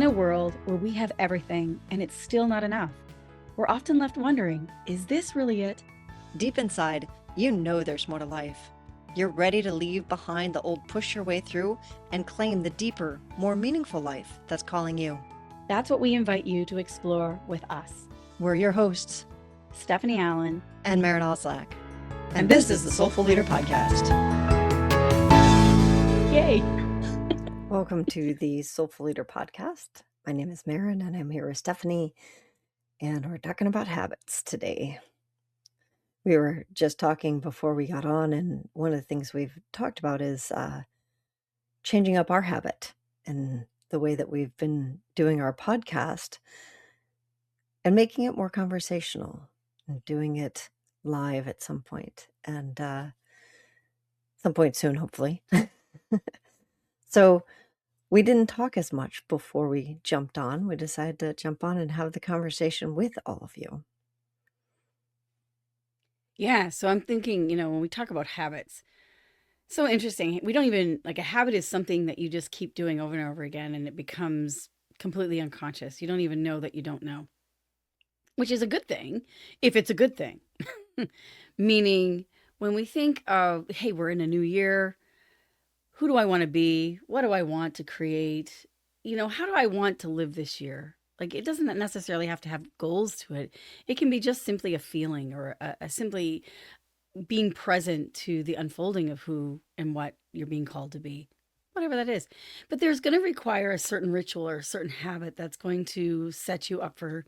a world where we have everything and it's still not enough, we're often left wondering, is this really it? Deep inside, you know there's more to life. You're ready to leave behind the old push your way through and claim the deeper, more meaningful life that's calling you. That's what we invite you to explore with us. We're your hosts, Stephanie Allen and Maren Stephanie. And this is the Soulful Leader Podcast. Yay! Welcome to the Soulful Leader Podcast. My name is Maren and I'm here with Stephanie, and we're talking about habits today. We were just talking before we got on, and one of the things we've talked about is changing up our habit and the way that we've been doing our podcast and making it more conversational and doing it live at some point, and some point soon, hopefully. So we didn't talk as much before we jumped on. We decided to jump on and have the conversation with all of you. Yeah, so I'm thinking, when we talk about habits, so interesting. We don't even, a habit is something that you just keep doing over and over again, and it becomes completely unconscious. You don't even know that you don't know, which is a good thing if it's a good thing. Meaning, when we think of, hey, we're in a new year, who do I want to be? What do I want to create? How do I want to live this year? It doesn't necessarily have to have goals to it. It can be just simply a feeling or a simply being present to the unfolding of who and what you're being called to be, whatever that is. But there's going to require a certain ritual or a certain habit that's going to set you up for,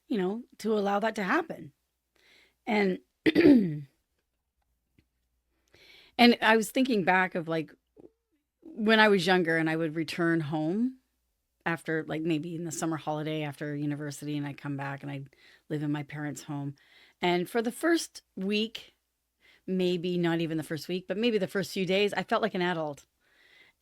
to allow that to happen. And and I was thinking back of when I was younger and I would return home after maybe in the summer holiday after university, and I'd come back and I'd live in my parents' home. And for the first week, maybe not even the first week, but maybe the first few days, I felt like an adult.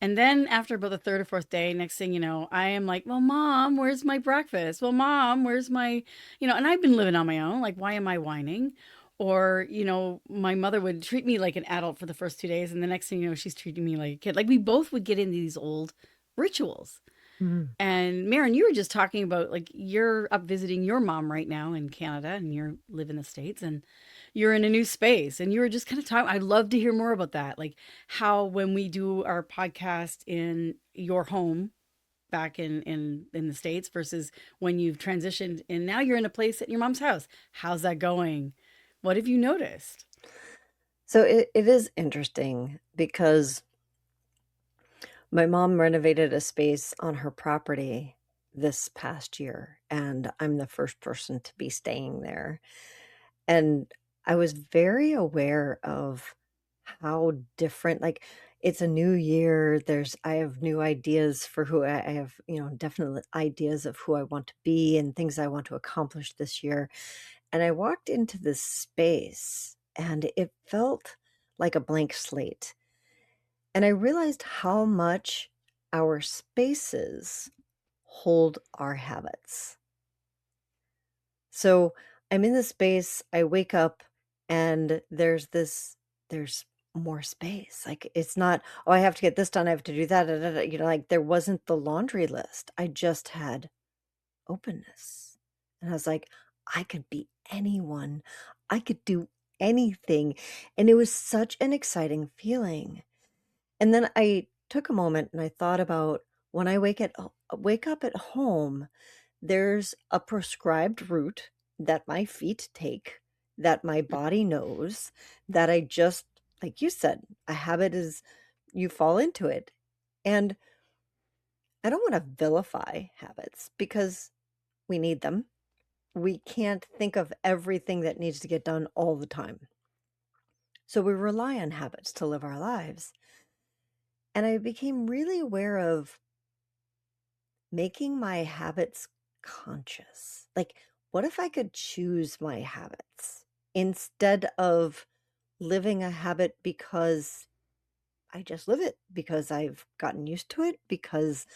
And then after about the third or fourth day, next thing you know, I am like, well, Mom, where's my breakfast? Well, Mom, where's my, and I've been living on my own. Why am I whining? Or, my mother would treat me like an adult for the first 2 days. And the next thing you know, she's treating me like a kid. We both would get into these old rituals. Mm-hmm. And Maren, you were just talking about you're up visiting your mom right now in Canada and you live in the States and you're in a new space, and you were just kind of talking. I'd love to hear more about that. How when we do our podcast in your home back in the States versus when you've transitioned and now you're in a place at your mom's house. How's that going? What have you noticed? So it is interesting because my mom renovated a space on her property this past year, and I'm the first person to be staying there. And I was very aware of how different, it's a new year. I have new ideas for who I have, definite ideas of who I want to be and things I want to accomplish this year. And I walked into this space and it felt like a blank slate. And I realized how much our spaces hold our habits. So I'm in the space, I wake up, and there's more space. It's not, oh, I have to get this done, I have to do that. Da, da, da. There wasn't the laundry list. I just had openness. And I was like, I could be anyone. I could do anything. And it was such an exciting feeling. And then I took a moment and I thought about when I wake up at home, there's a prescribed route that my feet take, that my body knows, that I just, like you said, a habit is you fall into it. And I don't want to vilify habits because we need them. We can't think of everything that needs to get done all the time. So we rely on habits to live our lives. And I became really aware of making my habits conscious. What if I could choose my habits instead of living a habit because I just live it, because I've gotten used to it, because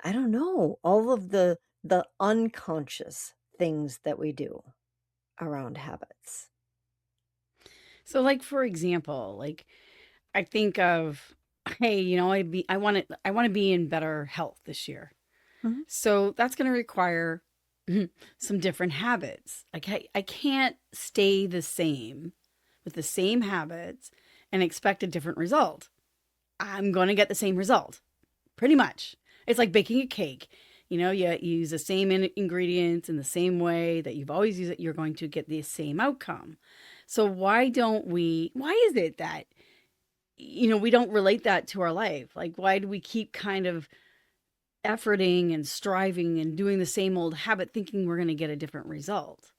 I don't know, all of the unconscious things that we do around habits. So for example, I think of, hey, I want to be in better health this year. Mhm. So that's going to require some different habits. I can't stay the same with the same habits and expect a different result. I'm going to get the same result, pretty much. It's like baking a cake. You use the same ingredients in the same way that you've always used it, you're going to get the same outcome. So why is it that, we don't relate that to our life? Like, why do we keep kind of efforting and striving and doing the same old habit thinking we're going to get a different result?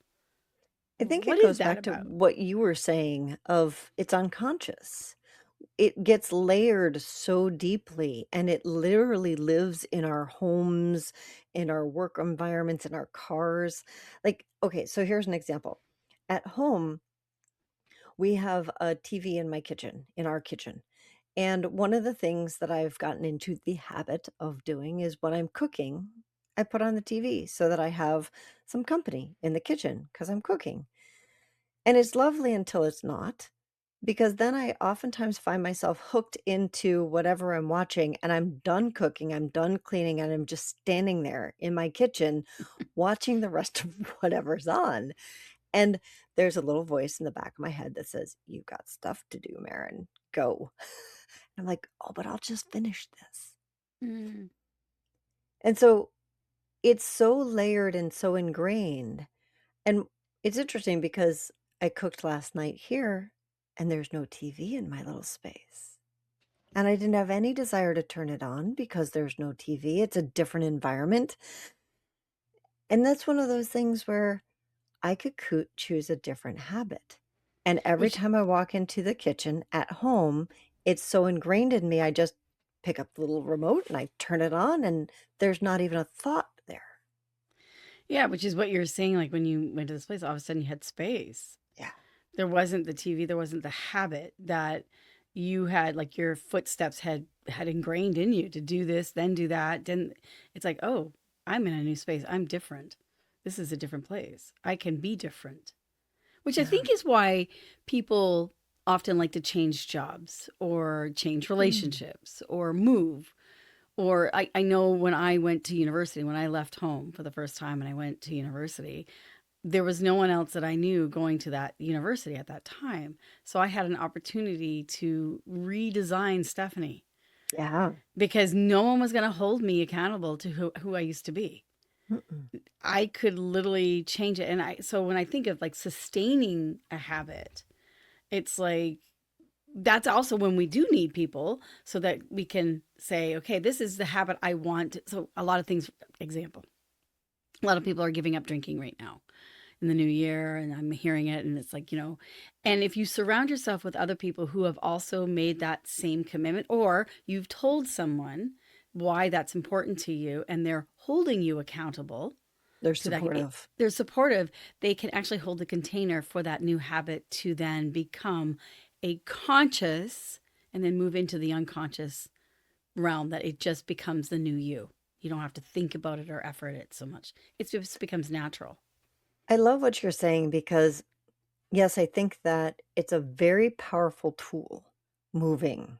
I think What it is goes that back to about? what you were saying of it's unconscious. It gets layered so deeply, and it literally lives in our homes, in our work environments, in our cars. Like, okay, so here's an example. At home, we have a TV in my kitchen, in our kitchen. And one of the things that I've gotten into the habit of doing is when I'm cooking, I put on the TV so that I have some company in the kitchen because I'm cooking. And it's lovely until it's not, because then I oftentimes find myself hooked into whatever I'm watching and I'm done cooking, I'm done cleaning, and I'm just standing there in my kitchen watching the rest of whatever's on. And there's a little voice in the back of my head that says, "You got stuff to do, Maren. Go." I'm like, "Oh, but I'll just finish this." Mm. And so it's so layered and so ingrained. And it's interesting because I cooked last night here and there's no TV in my little space. And I didn't have any desire to turn it on because there's no TV. It's a different environment. And that's one of those things where I could choose a different habit. And every Which, time I walk into the kitchen at home, it's so ingrained in me. I just pick up the little remote and I turn it on, and there's not even a thought there. yeah, which is what you're saying. Like when you went to this place, all of a sudden you had space. Yeah. There wasn't the TV, there wasn't the habit that you had, like your footsteps had ingrained in you to do this, then do that. Then it's like, oh, I'm in a new space. I'm different. This is a different place. I can be different. Which I Yeah. think is why people often like to change jobs or change Mm. relationships or move. Or I know when I went to university, when I left home for the first time and I went to university, there was no one else that I knew going to that university at that time. So I had an opportunity to redesign Stephanie Yeah. because no one was going to hold me accountable to who I used to be. Mm-mm. I could literally change it. So when I think of like sustaining a habit, it's like that's also when we do need people so that we can say, okay, this is the habit I want. So a lot of things, example, a lot of people are giving up drinking right now in the new year, and I'm hearing it, and it's like, and if you surround yourself with other people who have also made that same commitment, or you've told someone why that's important to you and they're holding you accountable They're to that, supportive. they're supportive, they can actually hold the container for that new habit to then become a conscious and then move into the unconscious realm, that it just becomes the new you. You don't have to think about it or effort it so much. It just becomes natural. I love what you're saying because, yes, I think that it's a very powerful tool. Moving,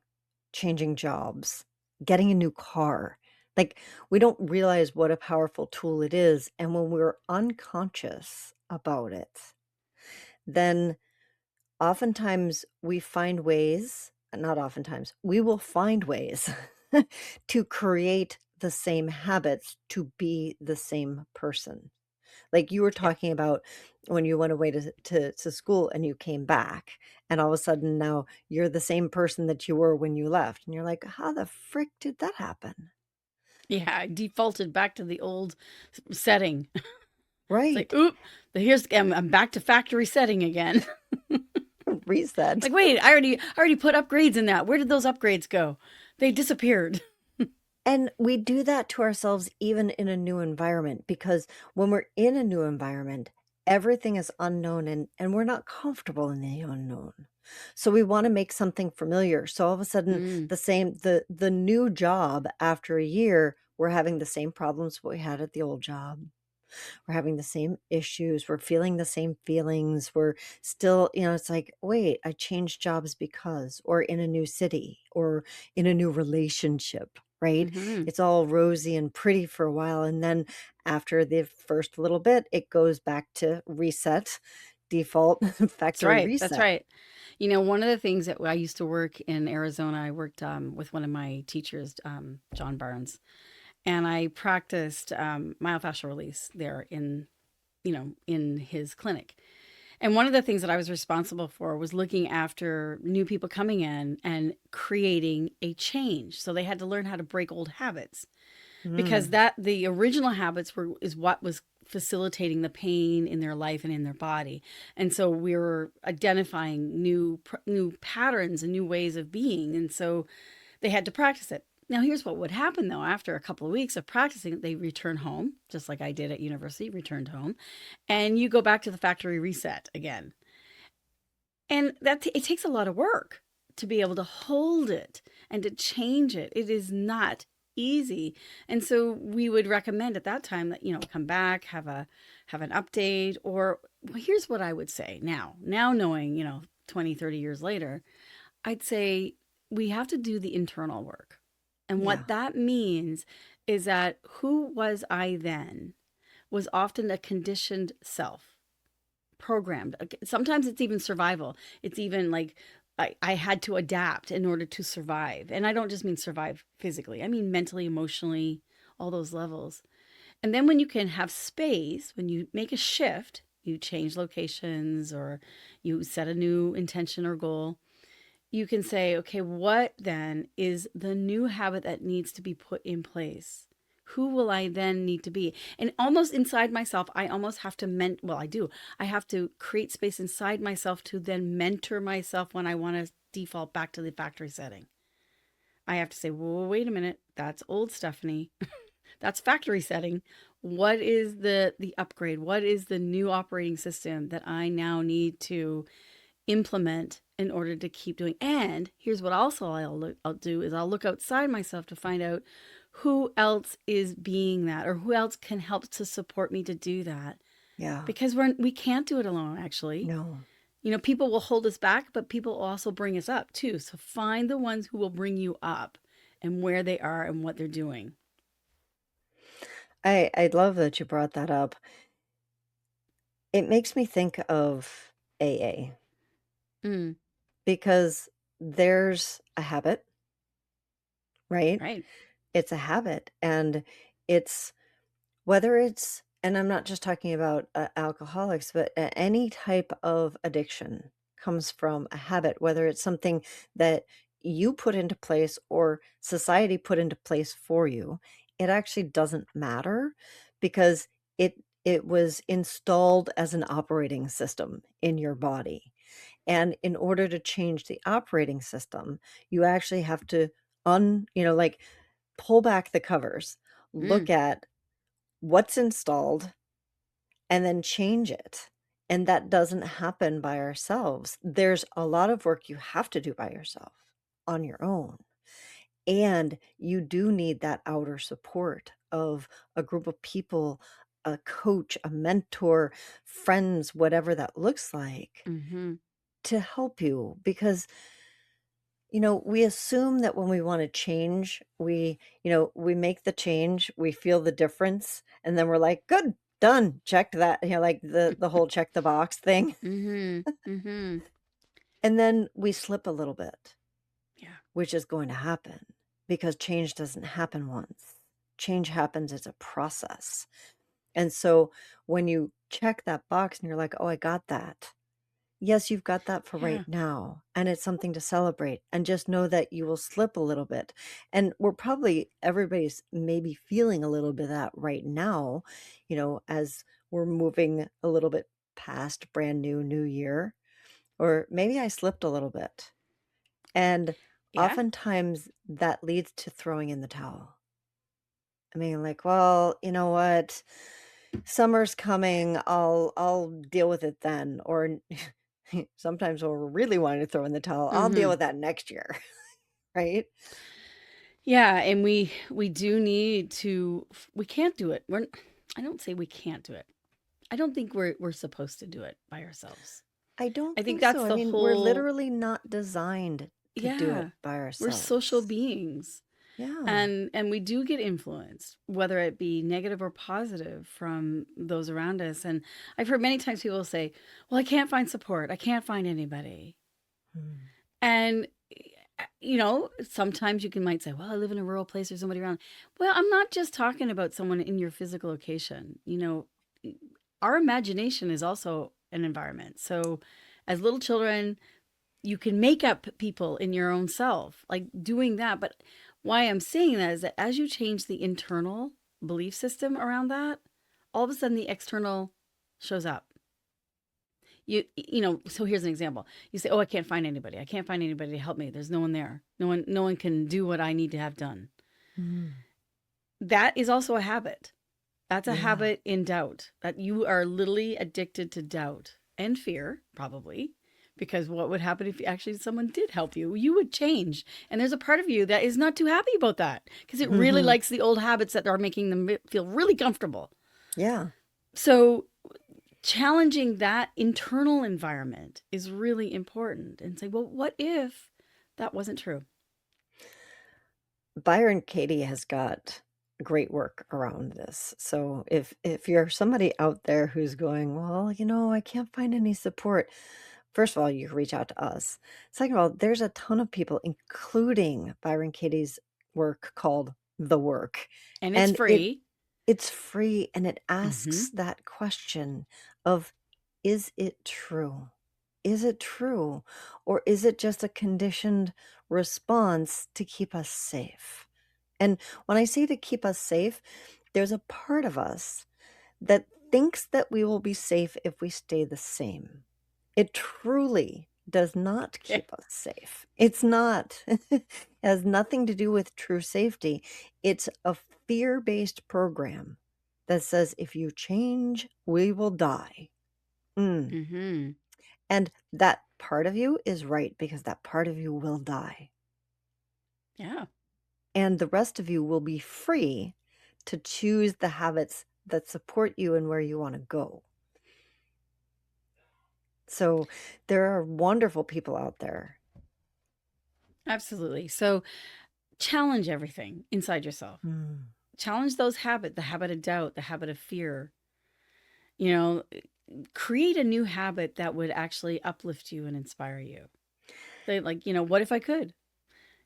changing jobs, getting a new car. Like, we don't realize what a powerful tool it is. And when we're unconscious about it, then oftentimes we find ways, not oftentimes, we will find ways to create the same habits to be the same person. Like you were Yeah. talking about when you went away to school and you came back, and all of a sudden now you're the same person that you were when you left. And you're like, how the frick did that happen? Yeah, I defaulted back to the old setting. It's like, Right. oop, I'm back to factory setting again. Reset. Like, wait, I already put upgrades in that. Where did those upgrades go? They disappeared. And we do that to ourselves even in a new environment because when we're in a new environment, everything is unknown and we're not comfortable in the unknown. So we want to make something familiar. So all of a sudden Mm. the new job after a year, we're having the same problems we had at the old job. We're having the same issues, we're feeling the same feelings, we're still, it's like, wait, I changed jobs because, or in a new city, or in a new relationship, right? Mhm. It's all rosy and pretty for a while, and then after the first little bit, it goes back to reset, default That's factory right, that's reset. right. You know, one of the things that I used to work in Arizona, I worked, with one of my teachers, John Barnes, and I practiced, myofascial release there in, in his clinic. And one of the things that I was responsible for was looking after new people coming in and creating a change. So they had to learn how to break old habits because Mm, that the original habits were is what was facilitating the pain in their life and in their body. And so we were identifying new patterns and new ways of being. And so they had to practice it. Now, here's what would happen though. After a couple of weeks of practicing, they return home, just like I did at university, returned home, and you go back to the factory reset again. And it takes a lot of work to be able to hold it and to change it. It is not easy. And so we would recommend at that time that, come back, have an update, or well, here's what I would say now. Now knowing, 20, 30 years later, I'd say we have to do the internal work. And yeah, what that means is that who was I then was often a conditioned self, programmed. Sometimes it's even survival. It's even like I had to adapt in order to survive. And I don't just mean survive physically, I mean mentally, emotionally, all those levels. And then when you can have space, when you make a shift, you change locations or you set a new intention or goal, you can say, okay, what then is the new habit that needs to be put in place? Who will I then need to be? And almost inside myself, I almost have to well, I do. I have to create space inside myself to then mentor myself when I want to default back to the factory setting. I have to say, well, wait a minute, that's old Stephanie. That's factory setting. What is the upgrade? What is the new operating system that I now need to implement in order to keep doing? And here's what also I'll do is I'll look outside myself to find out who else is being that or who else can help to support me to do that, yeah, because we can't do it alone actually. no. People will hold us back, but people will also bring us up too. So find the ones who will bring you up and where they are and what they're doing. I love that you brought that up. It makes me think of AA Mm, because there's a habit, right? right. It's a habit, and it's whether it's and I'm not just talking about alcoholics, but any type of addiction comes from a habit, whether it's something that you put into place or society put into place for you. It actually doesn't matter because it was installed as an operating system in your body. And in order to change the operating system, you actually have to like pull back the covers, look Mm, at what's installed, and then change it. And that doesn't happen by ourselves. There's a lot of work you have to do by yourself on your own. And you do need that outer support of a group of people, a coach, a mentor, friends, whatever that looks like, mm-hmm. to help you because we assume that when we want to change, we make the change, we feel the difference, and then we're like, good, done, checked that, like the whole check the box thing. Mm-hmm. Mm-hmm. And then we slip a little bit, Yeah. which is going to happen because change doesn't happen once. Change happens as a process. And so when you check that box and you're like, oh, I got that. Yes, you've got that for right Yeah. now, and it's something to celebrate. And just know that you will slip a little bit. And everybody's maybe feeling a little bit of that right now, as we're moving a little bit past brand new year, or maybe I slipped a little bit. And Yeah. oftentimes that leads to throwing in the towel. I mean, like, well, you know what? Summer's coming. I'll deal with it then. Or sometimes when we're really wanting to throw in the towel, I'll deal Mm-hmm. with that next year, right? Yeah, and we do need to. We can't do it. I don't say we can't do it. I don't think we're supposed to do it by ourselves. I don't I think think that's so. I the mean, we're whole. literally not designed to do it Yeah, by we're social ourselves. beings. Yeah. And we do get influenced, whether it be negative or positive, from those around us. And I've heard many times people say, well, I can't find support, I can't find anybody. Mm. And sometimes you can might say, well, I live in a rural place, there's somebody around. Well, I'm not just talking about someone in your physical location. Our imagination is also an environment. So as little children, you can make up people in your own self, like doing that. But why I'm saying that is that as you change the internal belief system around that, all of a sudden the external shows up. So here's an example. You say, oh, I can't find anybody, I can't find anybody to help me, there's no one there, no one can do what I need to have done. Mm. That is also a habit. That's a Yeah. habit in doubt, that you are literally addicted to doubt and fear, probably. Because what would happen if actually someone did help you? You would change. And there's a part of you that is not too happy about that, because it really Mhm. likes the old habits that are making them feel really comfortable. Yeah. So challenging that internal environment is really important, and say, well, what if that wasn't true? Byron Katie has got great work around this. So if you're somebody out there who's going, well, I can't find any support. First of all, you can reach out to us. Second of all, there's a ton of people, including Byron Katie's work called The Work. And it's And free. it's free and it Mm-hmm. asks that question of, is it true? Is it true? Or is it just a conditioned response to keep us safe? And when I say to keep us safe, there's a part of us that thinks that we will be safe if we stay the same. It truly does not keep us safe. It's not. It has nothing to do with true safety. It's a fear-based program that says if you change, we will die. Mm. Mm-hmm. And that part of you is right, because that part of you will die. Yeah. And the rest of you will be free to choose the habits that support you and where you want to go. So there are wonderful people out there. Absolutely. So challenge everything inside yourself. Mm. Challenge those habits, the habit of doubt, the habit of fear. You know, create a new habit that would actually uplift you and inspire you. Say, like, what if I could?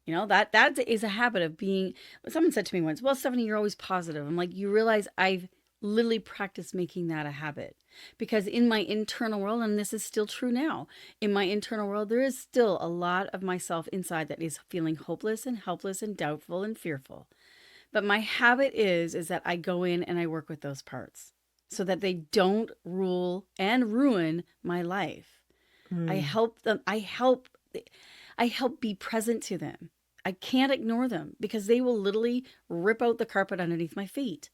That is a habit of being. Someone said to me once, well, Stephanie, you're always positive. I'm like, you realize I've literally practiced making that a habit, because in my internal world, and this is still true now, in my internal world, there is still a lot of myself inside that is feeling hopeless and helpless and doubtful and fearful. But my habit is that I go in and I work with those parts so that they don't rule and ruin my life. I Mm. help them. I help be present to them. I can't ignore them, because they will literally rip out the carpet underneath my feet.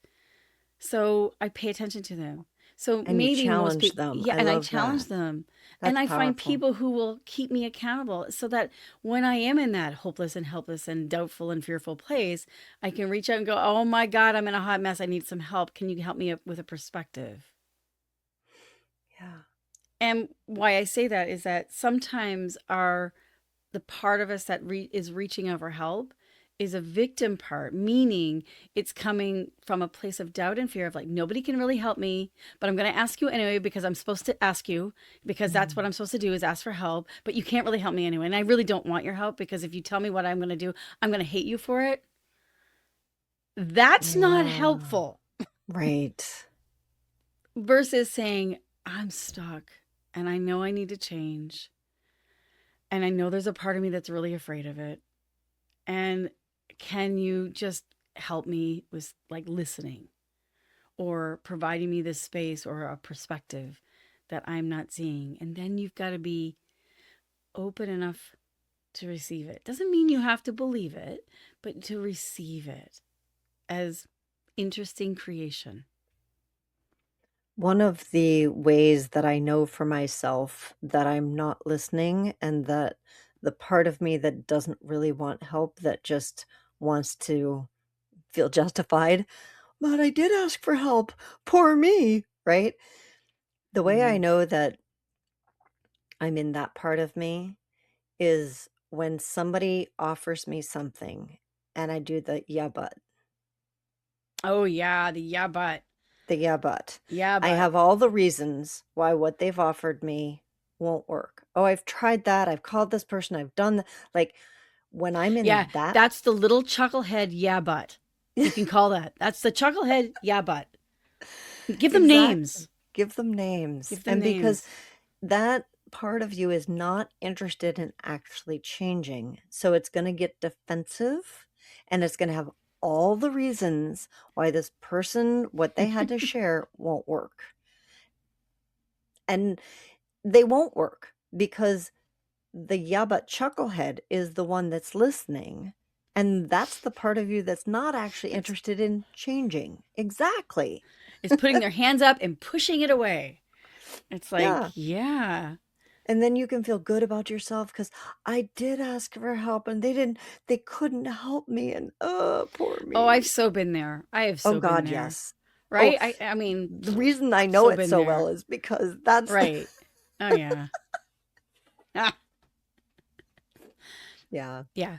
So I pay attention to them. So And you maybe most challenge people, them. yeah, I and I love challenge that. them. And That's I find powerful. people who will keep me accountable, so that when I am in that hopeless and helpless and doubtful and fearful place, I can reach out and go, oh my God, I'm in a hot mess, I need some help. Can you help me up with a perspective? Yeah. And why I say that is that sometimes the part of us that is reaching out for help is a victim part, meaning it's coming from a place of doubt and fear of, like, nobody can really help me, but I'm going to ask you anyway because I'm supposed to ask you, because that's what Mm. I'm supposed to do, is ask for help, but you can't really help me anyway. And I really don't want your help, because if you tell me what I'm going to do, I'm going to hate you for it. That's not Yeah. helpful. Right. Versus saying, I'm stuck and I know I need to change. And I know there's a part of me that's really afraid of it. And can you just help me with, like, listening or providing me this space or a perspective that I'm not seeing? And then you've got to be open enough to receive it. Doesn't mean you have to believe it, but to receive it as interesting creation. One of the ways that I know for myself that I'm not listening, and that the part of me that doesn't really want help, that just wants to feel justified, but I did ask for help. Poor me, right? The way I Mm-hmm. know that I'm in that part of me is when somebody offers me something and I do the yeah, but. Oh yeah, the yeah, but. The yeah, but. Yeah, I but. have all the reasons why what they've offered me won't work. Oh, I've tried that. I've called this person. I've done like when I'm Yeah, in that. that's the little chucklehead yeah, but. You can call that. That's the chucklehead yeah, but. Give them Exactly. names. Give them names. Give them And because names. that part of you is not interested in actually changing. So it's going to get defensive and it's going to have all the reasons why this person, what they had to share, won't work. And they won't work because the yeah but chucklehead is the one that's listening. And that's the part of you that's not actually It's interested in changing. Exactly. it's putting their hands up and pushing it away. It's like, Yeah. yeah. And then you can feel good about yourself because I did ask for help and they couldn't help me. And oh, poor Oh, I've me. so been there. I have Oh, so been God, there. yes. Oh, Right? I mean, the reason I know so it been so well there. is because that's the, Right. Oh yeah. Ah, yeah. yeah.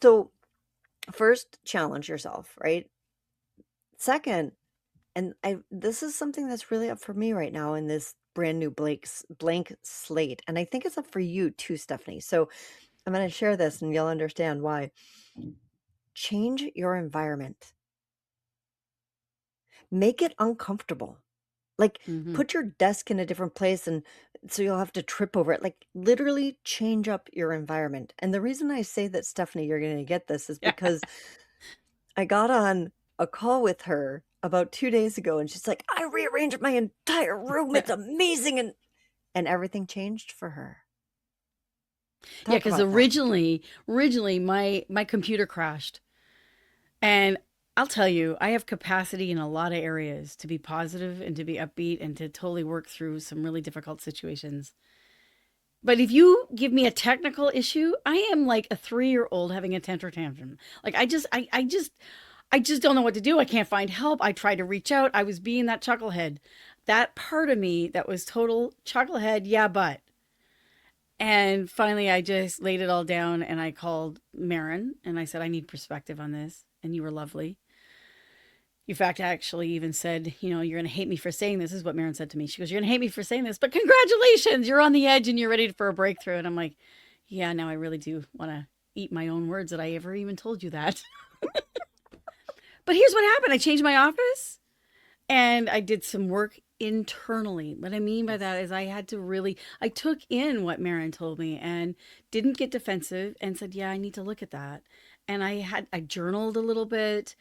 So, first, challenge yourself, right? Second, and this is something that's really up for me right now in this brand new blank slate. And I think it's up for you too, Stephanie. So I'm going to share this and you'll understand why. Change your environment. Make it uncomfortable. Like Hmm. put your desk in a different place and so you'll have to trip over it. Like literally change up your environment. And the reason I say that, Stephanie, you're going to get this is Yeah. because I got on a call with her about 2 days ago and she's like, I rearranged my entire room. Yeah. It's amazing. And everything changed for her. Yeah, Talk because about that. originally my computer crashed. And I'll tell you, I have capacity in a lot of areas to be positive and to be upbeat and to totally work through some really difficult situations. But if you give me a technical issue, I am like a 3-year-old having a temper tantrum. Like I just don't know what to do. I can't find help. I tried to reach out. I was being that chucklehead. That part of me that was total chucklehead, yeah, but. And finally I just laid it all down and I called Maren and I said, I need perspective on this. And you were lovely. In fact, I actually even said, you're going to hate me for saying this. Is what Maren said to me. She goes, you're going to hate me for saying this, but congratulations, you're on the edge and you're ready for a breakthrough. And I'm like, yeah, now I really do want to eat my own words that I ever even told you that. But here's what happened. I changed my office and I did some work internally. What I mean by that Yes. is I took in what Maren told me and didn't get defensive and said, yeah, I need to look at that. And I journaled a little bit.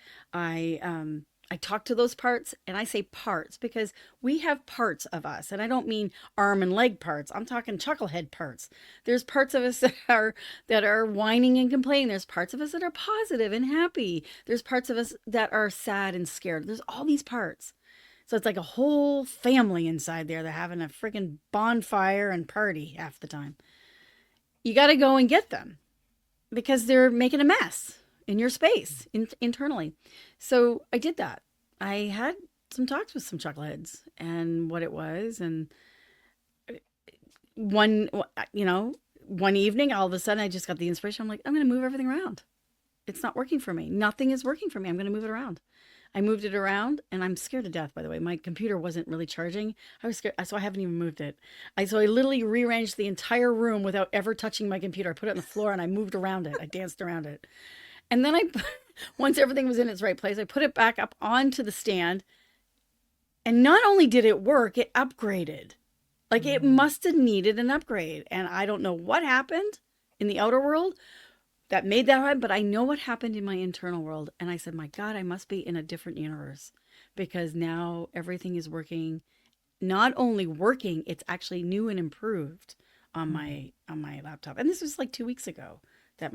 I talked to those parts, and I say parts because we have parts of us. And I don't mean arm and leg parts. I'm talking chucklehead parts. There's parts of us that are whining and complaining. There's parts of us that are positive and happy. There's parts of us that are sad and scared. There's all these parts. So it's like a whole family inside there. They're having a freaking bonfire and party half the time. You got to go and get them because they're making a mess in your space internally. So I did that. I had some talks with some chuckleheads and what it was. And one, you know, one evening, all of a sudden, I just got the inspiration. I'm like, I'm going to move everything around. It's not working for me. Nothing is working for me. I'm going to move it around. I moved it around and I'm scared to death, by the way. My computer wasn't really charging. I was scared. So I haven't even moved it. So I literally rearranged the entire room without ever touching my computer. I put it on the floor and I moved around it. I danced around it. And then once everything was in its right place, I put it back up onto the stand. And not only did it work, it upgraded. Like it Mm. must have needed an upgrade. And I don't know what happened in the outer world that made that happen, but I know what happened in my internal world. And I said, my God, I must be in a different universe because now everything is working. Not only working, it's actually new and improved on Mm. my laptop. And this was like 2 weeks ago that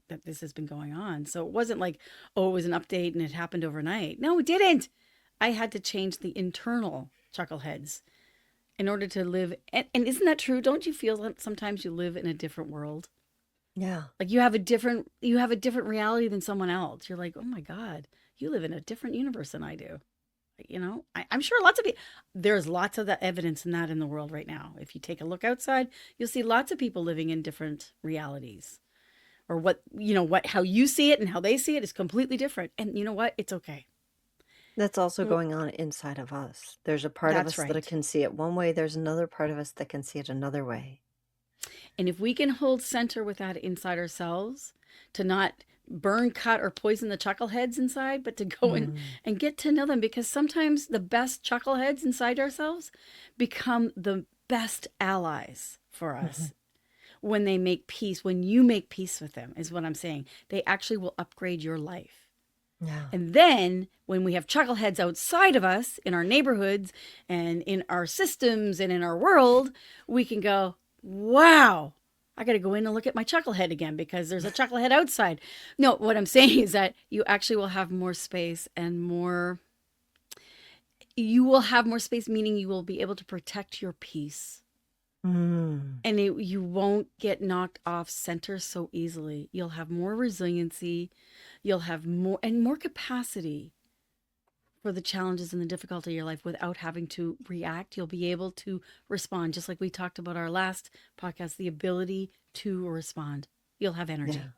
that this has been going on. So it wasn't like, oh, it was an update and it happened overnight. No, it didn't. I had to change the internal chuckleheads in order to live. And isn't that true? Don't you feel that sometimes you live in a different world? Yeah. Like you have a different reality than someone else. You're like, oh my God, you live in a different universe than I do. I'm sure there's lots of the evidence in that in the world right now. If you take a look outside, you'll see lots of people living in different realities. or how you see it and how they see it is completely different. And you know what? It's okay. That's also going on inside of us. There's a part of That's us that right. can see it one way. There's another part of us that can see it another way. And if we can hold center with that inside ourselves, to not burn, cut, or poison the chuckleheads inside, but to go in and get to know them, because sometimes the best chuckleheads inside ourselves become the best allies for us when they make peace, when you make peace with them, is what I'm saying. They actually will upgrade your life. Yeah. And then when we have chuckleheads outside of us, in our neighborhoods and in our systems and in our world, we can go, wow, I got to go in and look at my chucklehead again because there's a chucklehead outside. No, what I'm saying is that you actually will have more space you will have more space, meaning you will be able to protect your peace. And you won't get knocked off center so easily. You'll have more resiliency. You'll have more capacity for the challenges and the difficulty of your life without having to react. You'll be able to respond, just like we talked about our last podcast, the ability to respond. You'll have energy. Yeah.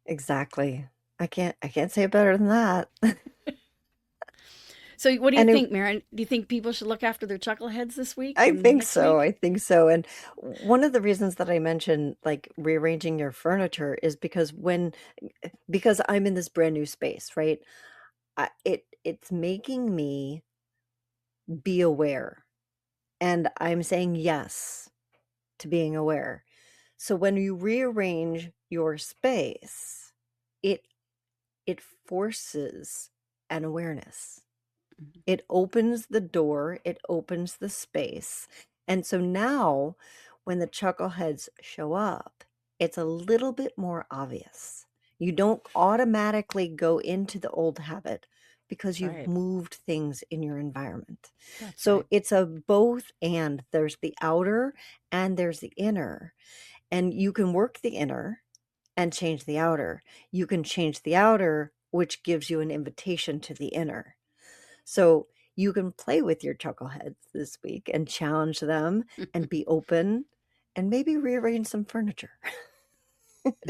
Exactly. I can't say it better than that. So what do you think, Maren? Do you think people should look after their chuckleheads this week? I think next so. week? I think so. And one of the reasons that I mentioned like rearranging your furniture is because I'm in this brand new space, right? It's making me be aware. And I'm saying yes to being aware. So when you rearrange your space, it forces an awareness. It opens the door, it opens the space. And so now when the chuckleheads show up, it's a little bit more obvious. You don't automatically go into the old habit because you've moved things in your environment. So it's a both and. There's the outer and there's the inner. And you can work the inner and change the outer. You can change the outer, which gives you an invitation to the inner. So you can play with your chuckleheads this week and challenge them and be open and maybe rearrange some furniture.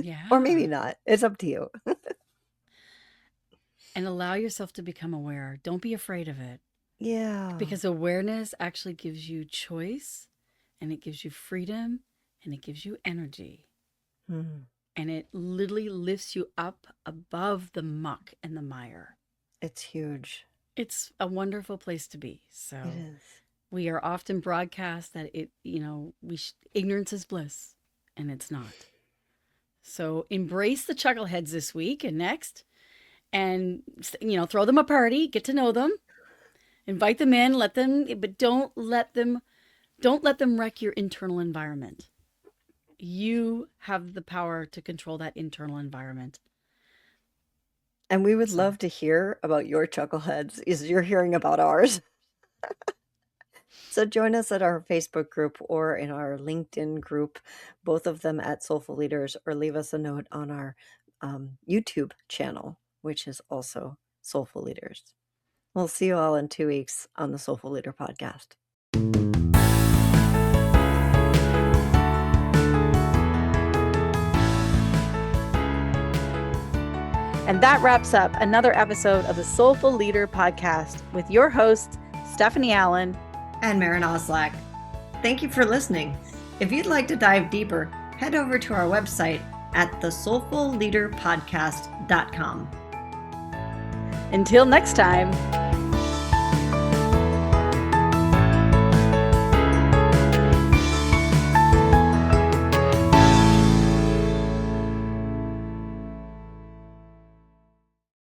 Yeah. Or maybe not. It's up to you. And allow yourself to become aware. Don't be afraid of it. Yeah. Because awareness actually gives you choice, and it gives you freedom, and it gives you energy. And it literally lifts you up above the muck and the mire. It's huge. It's a wonderful place to be. So it is. We are often broadcast that ignorance is bliss, and it's not. So embrace the chuckleheads this week and next, and throw them a party, get to know them, invite them in, but don't let them wreck your internal environment. You have the power to control that internal environment. And we would love to hear about your chuckleheads as you're hearing about ours. So join us at our Facebook group or in our LinkedIn group, both of them at Soulful Leaders, or leave us a note on our YouTube channel, which is also Soulful Leaders. We'll see you all in 2 weeks on the Soulful Leader podcast. And that wraps up another episode of the Soulful Leader podcast with your hosts, Stephanie Allen and Maren Oslack. Thank you for listening. If you'd like to dive deeper, head over to our website at thesoulfulleaderpodcast.com. Until next time.